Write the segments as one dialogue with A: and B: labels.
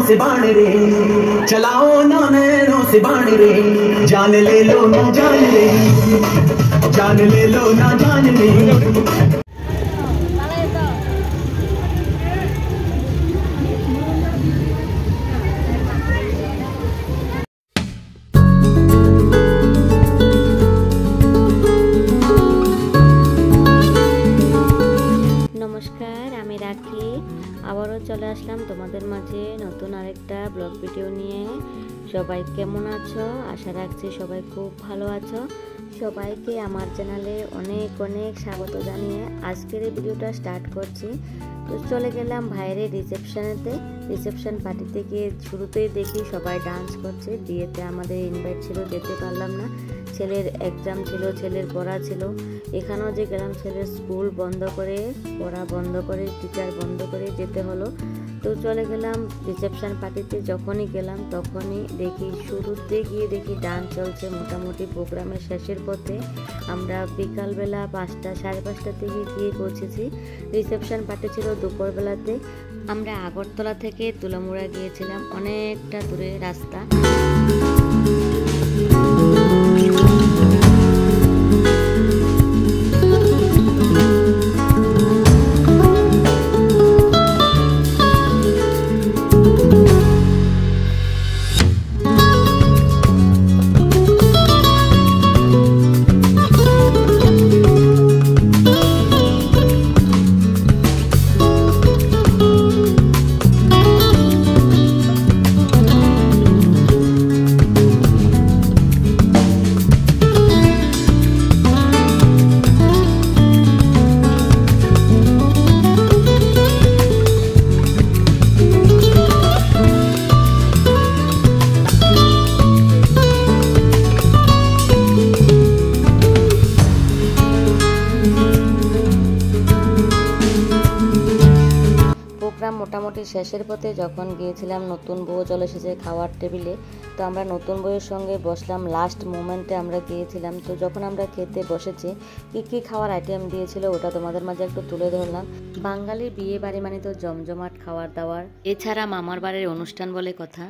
A: से बाण रे, चलाओ ना नैनों से बाण रे, जान ले लो ना जान रे, जान ले लो ना जान रे।
B: नमस्कार, आमी राखी आबारो चले आसलाम तोमादेर माझे नतून आरेकटा ब्लग भिडियो निये। सबाई केमन आछो? आशा राखछि सबाई खूब भालो आछो। सबाइके आमार चैनेले अनेक अनेक स्वागत जानिए आजकेर এই ভিডিওটা स्टार्ट करछि। तो चले गेलाम भाइरे रिसेपशन पार्टीते गিয়ে শুরুতেই দেখি সবাই ডান্স করছে। বিয়েতে আমাদের ইনভাইট ছিল, যেতে পারলাম না। ছেলের এক্সাম ছিল, ছেলের পড়া ছিল। এখানেও যে গেলাম ছেলের স্কুল বন্ধ করে, পড়া বন্ধ করে, টিচার বন্ধ করে যেতে হলো। তো চলে গেলাম রিসেপশন পার্টিতে। যখনই গেলাম তখনই দেখি শুরুতে গিয়ে দেখি ডান্স চলছে। মোটামুটি প্রোগ্রামের শেষের পথে আমরা বিকালবেলা 5টা সাড়ে 5টার দিকে গিয়ে পৌঁছেছি। রিসেপশন পার্টি ছিল দুপুরবেলাতে। আমরা আগরতলা থেকে তুলামুড়া গিয়েছিলাম, অনেকটা দূরে রাস্তা। মোটামুটি শেষের পথে যখন গিয়েছিলাম, নতুন বউ চলে এসেছে খাওয়ার টেবিলে। তো আমরা নতুন বউয়ের সঙ্গে বসলাম, লাস্ট মোমেন্টে আমরা গিয়েছিলাম। তো যখন আমরা খেতে বসেছি, কি খাওয়ার আইটেম দিয়েছিল ওটা তোমাদের মাঝে একটু তুলে ধরলাম। বাঙালির বিয়ে বাড়ি মানে তো জমজমাট খাওয়ার দাওয়ার, এছাড়া মামার বাড়ির অনুষ্ঠান বলে কথা,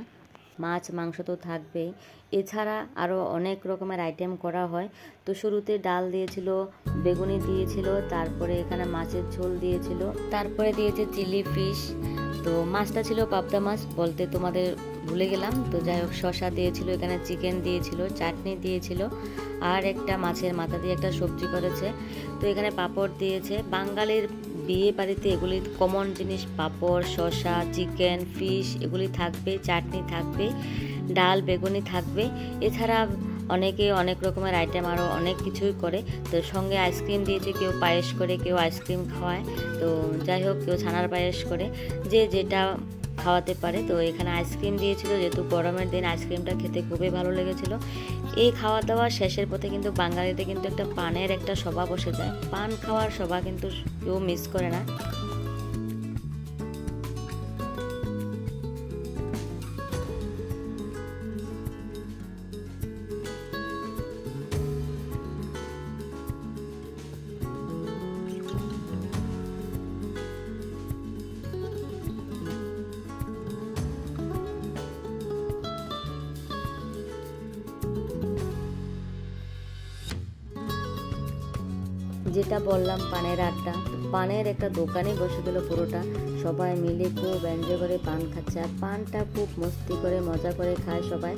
B: মাছ মাংস তো থাকবেই। এছাড়া আরও অনেক রকমের আইটেম করা হয়। তো শুরুতে ডাল দিয়েছিল, বেগুনি দিয়েছিল, তারপরে এখানে মাছের ঝোল দিয়েছিল, তারপরে দিয়েছে চিলি ফিশ। তো মাছটা ছিল পাবদা মাছ, বলতে তোমাদের ভুলে গেলাম। তো যাই হোক, শসা দিয়েছিল, এখানে চিকেন দিয়েছিল, চাটনি দিয়েছিল, আর একটা মাছের মাথা দিয়ে একটা সবজি করেছে। তো এখানে পাঁপড় দিয়েছে। বাঙালির বিয়ে বাড়িতে এগুলি কমন জিনিস, পাঁপড়, শসা, চিকেন, ফিশ এগুলি থাকবে, চাটনি থাকবে, ডাল বেগুনি থাকবে। এছাড়া অনেকে অনেক রকমের আইটেম আরও অনেক কিছুই করে। তো সঙ্গে আইসক্রিম দিয়েছে, কেউ পায়েস করে, কেউ আইসক্রিম খাওয়ায়। তো যাই হোক, কেউ ছানার পায়েস করে, যে যেটা খাওয়াতে পারে। তো এখানে আইসক্রিম দিয়েছিল, যেহেতু গরমের দিন আইসক্রিমটা খেতে খুবই ভালো লেগেছিল। এই খাওয়া দাওয়া শেষের পথে কিন্তু বাঙালিতে কিন্তু একটা পানের একটা সভা বসে যায়। পান খাওয়ার সভা কিন্তু কেউ মিস করে না। যেটা বললাম পানের আড্ডা, পানের একটা দোকানে বসে গেল পুরোটা। সবাই মিলে খুব এনজয় করে পান খাচ্ছে, আর পানটা খুব মস্তি করে মজা করে খায় সবাই।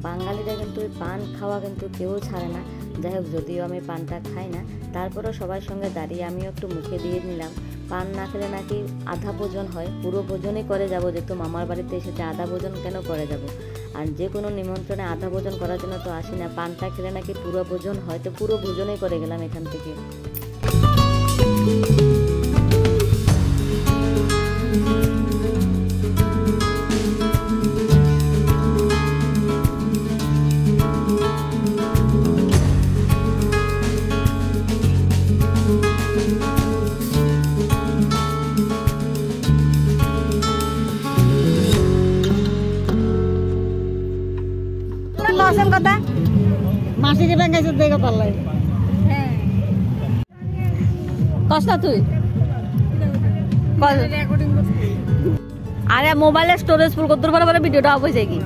B: বাঙালিরা কিন্তু পান খাওয়া কিন্তু কেউ ছাড়ে না। যাই হোক, যদিও আমি পানটা খাই না, তারপরেও সবার সঙ্গে দাঁড়িয়ে আমিও একটু মুখে দিয়ে নিলাম। পান না খেলে নাকি আধা ভোজন হয়, পুরো ভোজনই করে যাব। যেহেতু মামার বাড়িতে এসেছে, আধা ভোজন কেন করে যাব? আর যে কোনো নিমন্ত্রণে আধা ভোজন করার জন্য তো আসি না, পানটা খেলে নাকি পুরো ভোজন হয়। তো পুরো ভোজনই করে গেলাম এখান থেকে।
C: লসের কথা মাসি যে ব্যাংকে দেখে পারলাই কষ্ট তুই আরে মোবাইলের স্টোরেজ ফুল করতে পারে ভিডিওটা অফ হয়ে যায় কি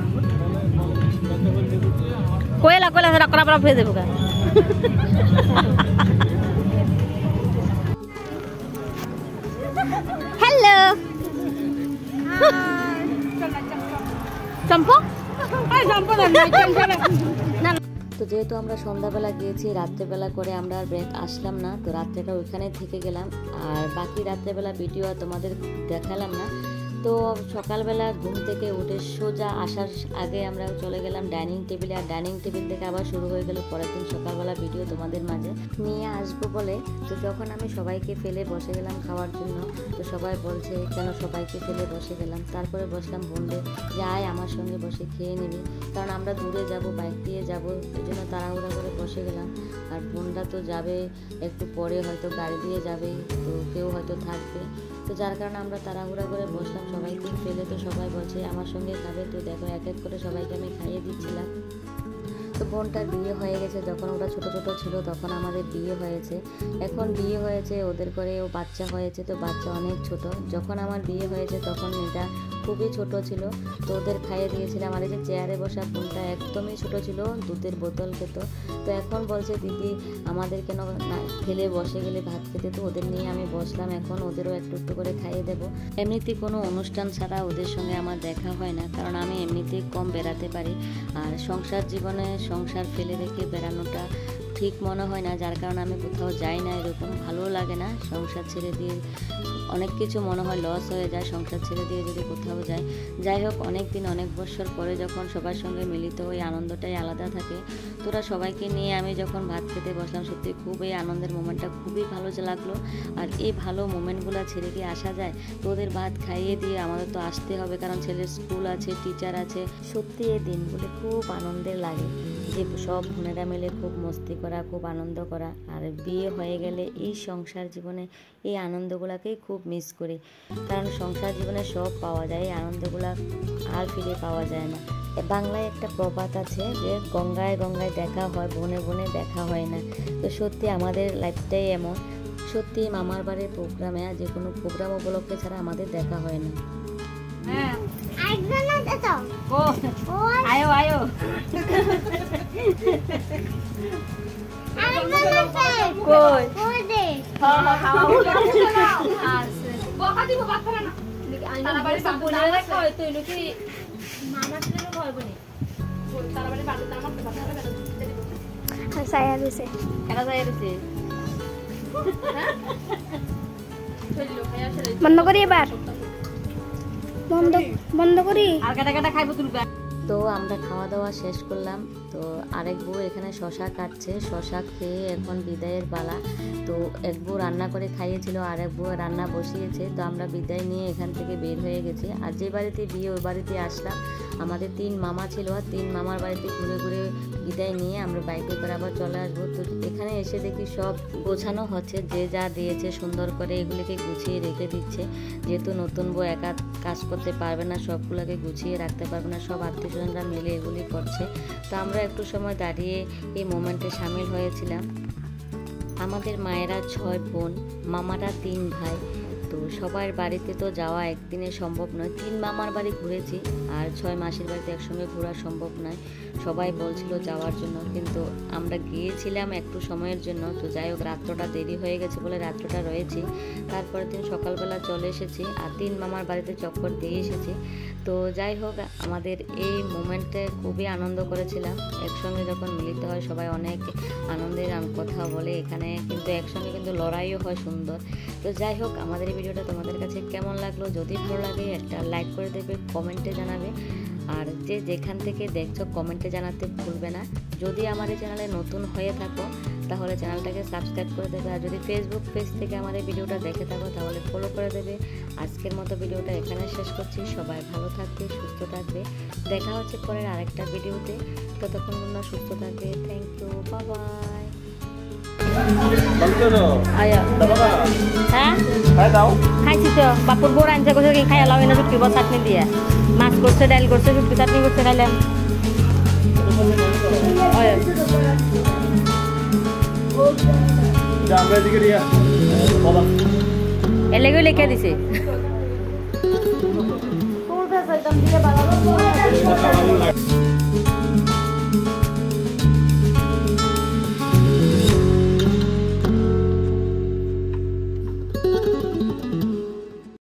C: কইলা রাখরা পড়া ফেলে দেবো হ্যালো চম্পো
B: তো যেহেতু আমরা সন্ধ্যাবেলা গিয়েছি, রাত্রেবেলা করে আমরা আর ব্রেক আসলাম না, তো রাত্রেটা ওইখানে থেকে গেলাম। আর বাকি রাত্রেবেলা ভিডিও তোমাদের দেখালাম না। তো সকালবেলা ঘুম থেকে উঠে সোজা আসার আগে আমরা চলে গেলাম ডাইনিং টেবিলে, আর ডাইনিং টেবিল থেকে আবার শুরু হয়ে গেল পরের দিন সকালবেলা ভিডিও তোমাদের মাঝে নিয়ে আসবো বলে। তো যখন আমি সবাইকে ফেলে বসে গেলাম খাওয়ার জন্য, তো সবাই বলছে কেন সবাইকে ফেলে বসে গেলাম। তারপরে বসলাম বোনদের যে আয় আমার সঙ্গে বসে খেয়ে নিবি, কারণ আমরা দূরে যাব, বাইক দিয়ে যাব, এই জন্য তাড়াহুড়া করে বসে গেলাম। আর বোনরা তো যাবে একটু পরে, হয়তো গাড়ি দিয়ে যাবে, তো কেউ হয়তো থাকবে, তো যার কারণে আমরা তাড়াহুড়া করে বসলাম সবাইকে ফেলে। তো সবাই বলছে আমার সঙ্গে খাবে, তো দেখো এক এক করে সবাইকে আমি খাইয়ে দিচ্ছিলাম। তো বোনটার বিয়ে হয়ে গেছে, যখন ওরা ছোট ছোট ছিল তখন আমাদের বিয়ে হয়েছে, এখন বিয়ে হয়েছে ওদের করেও বাচ্চা হয়েছে, তো বাচ্চা অনেক ছোট। যখন আমার বিয়ে হয়েছে তখন এটা খুবই ছোট ছিল, তো ওদের খাইয়ে দিয়েছিলাম। আর এই যে চেয়ারে বসা বোনটা একদমই ছোট ছিল, দুধের বোতল খেত। তো এখন বলছে দিদি আমাদের কেন না ফেলে বসে গেলে ভাত খেতে, তো ওদের নিয়ে আমি বসলাম, এখন ওদেরও একটু একটু করে খাইয়ে দেবো। এমনিতে কোনো অনুষ্ঠান ছাড়া ওদের সঙ্গে আমার দেখা হয় না, কারণ আমি এমনিতেই কম বেড়াতে পারি। আর সংসার জীবনে সংসার ফেলে রেখে বেড়ানোটা ঠিক মনে হয় না, যার কারণে আমি কোথাও যাই না, এরকম ভালো লাগে না। সংসার ছেড়ে দিয়ে অনেক কিছু মনে হয় লস হয়ে যায় সংসার ছেড়ে দিয়ে যদি কোথাও যায়। যাই হোক, অনেক দিন অনেক বছর পরে যখন সবার সঙ্গে মিলিত ওই আনন্দটাই আলাদা থাকে। তোরা সবাইকে নিয়ে আমি যখন ভাত খেতে বসলাম, সত্যি খুব এই আনন্দের মোমেন্টটা খুবই ভালো লাগলো। আর এই ভালো মোমেন্টগুলো ছেড়ে কি আসা যায়? তো ওদের ভাত খাইয়ে দিয়ে আমাদের তো আসতে হবে, কারণ ছেলের স্কুল আছে, টিচার আছে। সত্যি এই দিনগুলো খুব আনন্দের লাগে, যে সব বোনেরা মিলে খুব মস্তি করা, খুব আনন্দ করা। আর বিয়ে হয়ে গেলে এই সংসার জীবনে এই আনন্দগুলোকেই খুব মিস করি, কারণ সংসার জীবনে সব পাওয়া যায়, এই আনন্দগুলো আর ফিরে পাওয়া যায় না। বাংলায় একটা প্রবাদ আছে যে গঙ্গায় গঙ্গায় দেখা হয়, বনে বনে দেখা হয় না। তো সত্যি আমাদের লাইফটাই এমন, সত্যি মামার বাড়ির প্রোগ্রামে যে কোনো প্রোগ্রাম উপলক্ষে ছাড়া আমাদের দেখা হয় না।
C: আয়ো আয়ো
D: বন্ধ করি এবার, বন্ধ করি।
C: আর কাটা কাটা খাইবো তুলবে।
B: তো আমরা খাওয়া দাওয়া শেষ করলাম, তো আরেক বউ এখানে শশা কাটছে, শশা খেয়ে এখন বিদায়ের পালা। তো এক বউ রান্না করে খাইয়েছিল, আর এক বউ রান্না বসিয়েছে। তো আমরা বিদায় নিয়ে এখান থেকে বের হয়ে গেছি। আর যে বাড়িতে বিয়ে ওই বাড়িতে আসলাম, আমাদের 3 মামা ছিল, আর 3 মামার বাড়িতে ঘুরে ঘুরে বিদায় নিয়ে আমরা বাইকে করে আবার চলে আসবো। তো এখানে এসে দেখি সব গোছানো হচ্ছে, যে যা দিয়েছে সুন্দর করে এগুলিকে গুছিয়ে রেখে দিচ্ছে। যেহেতু নতুন বউ একা কাজ করতে পারবে না, সবগুলোকে গুছিয়ে রাখতে পারবে না, সব আত্মীয়স্বজনরা মিলে এগুলি করছে। তো আমরা একটু সময় দাঁড়িয়ে এই মোমেন্টে সামিল হয়েছিলাম। আমাদের মায়েরা 6 বোন, মামারা 3 ভাই। তো সবার বাড়িতে তো যাওয়া একদিনে সম্ভব নয়, 3 মামার বাড়ি ঘুরেছি, আর 6 মাসির বাড়িতে একসঙ্গে ঘোরা সম্ভব নয়। সবাই বলছিল যাওয়ার জন্য, কিন্তু আমরা গিয়েছিলাম একটু সময়ের জন্য। তো যাই হোক, রাত্রটা দেরি হয়ে গেছে বলে রাত্রটা রয়েছি, তারপরের দিন সকালবেলা চলে এসেছি, আর 3 মামার বাড়িতে চক্কর দিয়ে এসেছি। তো যাই হোক, আমাদের এই মোমেন্টে খুবই আনন্দ করেছিলাম। একসঙ্গে যখন মিলিত হয় সবাই অনেক আনন্দের কথা বলে এখানে, কিন্তু একসঙ্গে কিন্তু লড়াইও হয় সুন্দর। তো যাই হোক, আমাদের এই ভিডিওটা তোমাদের কাছে কেমন লাগলো, যদি ভালো লাগে একটা লাইক করে দেবে, কমেন্টে জানাবে। আর যে যেখান থেকে দেখছো কমেন্টে জানাতে ভুলবে না। যদি আমার এই চ্যানেলে নতুন হয়ে থাকো তাহলে চ্যানেলটাকে সাবস্ক্রাইব করে দেবে, আর যদি ফেসবুক পেজ থেকে আমার এই ভিডিওটা দেখে থাকো তাহলে ফলো করে দেবে। আজকের মতো ভিডিওটা এখানে শেষ করছি। সবাই ভালো থাকবে, সুস্থ থাকবে, দেখা হচ্ছে পরের আরেকটা ভিডিওতে। ততক্ষণ তোমরা সুস্থ থাকবে। Thank you, bye bye.
C: হ্যাঁ খাইছি তো, বাপুর বোর আনছে করছে কি খাই লাউ, এনে শুটকি বল চাটনি দিয়ে, মাছ করছে, ডাল করছে, শুটকি চাটনি করছে, খাইলাম। এলে লিখে দিছে। বেতন দিলে ভালো